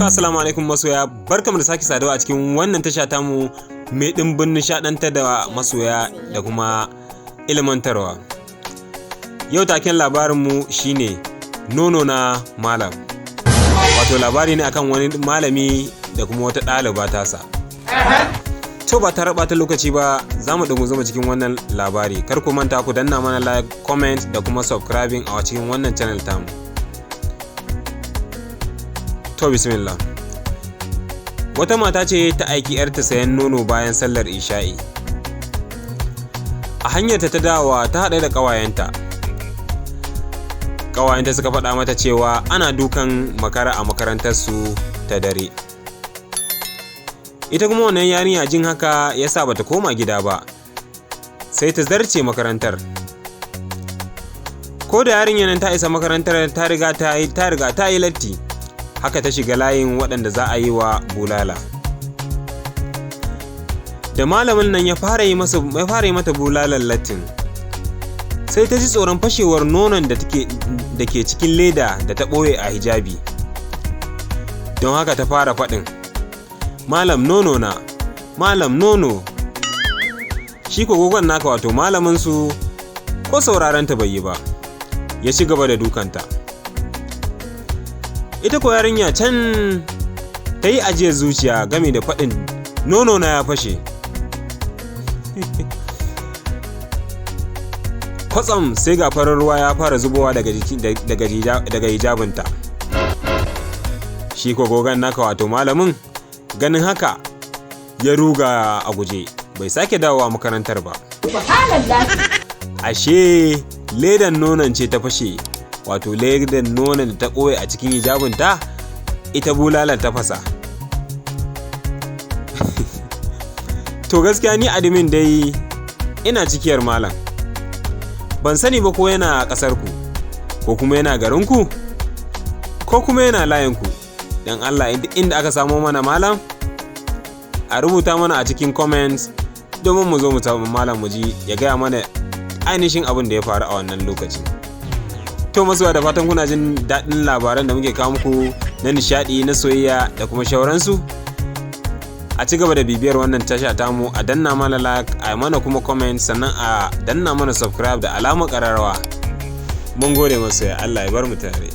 Assalamu alaikum masoya, barkamu da sake saduwa a cikin wannan tasha tamu mai dimbin nishadantar da masoya da kuma ilmantarwa. Yau taken labarinmu shine Nonona Malam. Wato labari ne akan wani malami da kuma wata ɗaliba tasa. To ba tare ɓata lokaci ba, za mu zama cikin wannan labari. Kar ku manta ku danna mana like, comment da kuma subscribing a cikin wannan channel tamu. To bismillah. Wata mata ce ta aiki 'yarta sayan nono bayan sallar isha'i. A hanyarta ta dawowa ta haɗa da ƙawayenta. Ƙawayenta suka faɗa mata cewa ana dukan makara a makarantarsu ta dare. Ita kuma wannan yarinya jin haka ya sa bata koma gida ba, sai ta zarce makarantar. Ko da yarinyar nan ta isa makarantar ta riga ta yi latti. Haka ta shiga layin waɗanda za a yi wa bulala. Da malamin nan ya fara yi mata bulalar lattin, sai ta ji tsoron fashewar nonon da ke cikin leda da ta ɓoye a hijabi. Don haka ta fara faɗin, "Malam nono na, malam nono." Shi kogogon naka wato malaminsu ko sauraron ta bai yi ba, ya ci gaba da dukanta. Ita ko yarinya can ta yi ajiyar zuciya game da faɗin nono na ya fashe. Kwatsam sai ga farin ruwa ya fara zubowa daga hijabinta. Shi ko gogon naka wato malamin ganin haka ya ruga a guje, bai sake dawowa makarantar ba. Ashe ledan nonon ce ta fashe, wato ledan nonon da ta ɓoye a cikin hijabinta ita bulalar ta fasa. To gaskiya ni admin dai ina cikiyar malam. Ban sani ba ko yana ƙasarku, ko kuma yana garinku, ko kuma yana layinku. Dan Allah inda aka samo mana malam, a rubuta mana a cikin comments domin mu zo mu taɓa malam mu ji ya gaya mana ainihin abin da ya faru a wannan lokacin. To masoya, da fatan kuna jin daɗin labaran da muke kawo muku na nishaɗi, na soyayya da kuma shauransu. A ci gaba da bibiyar wannan tasha tamu, a danna mana like, a mana kuma comment, sannan a danna mana subscribe da alamar ƙararrawa. Mun gode masoya, Allah ya bar mu tare.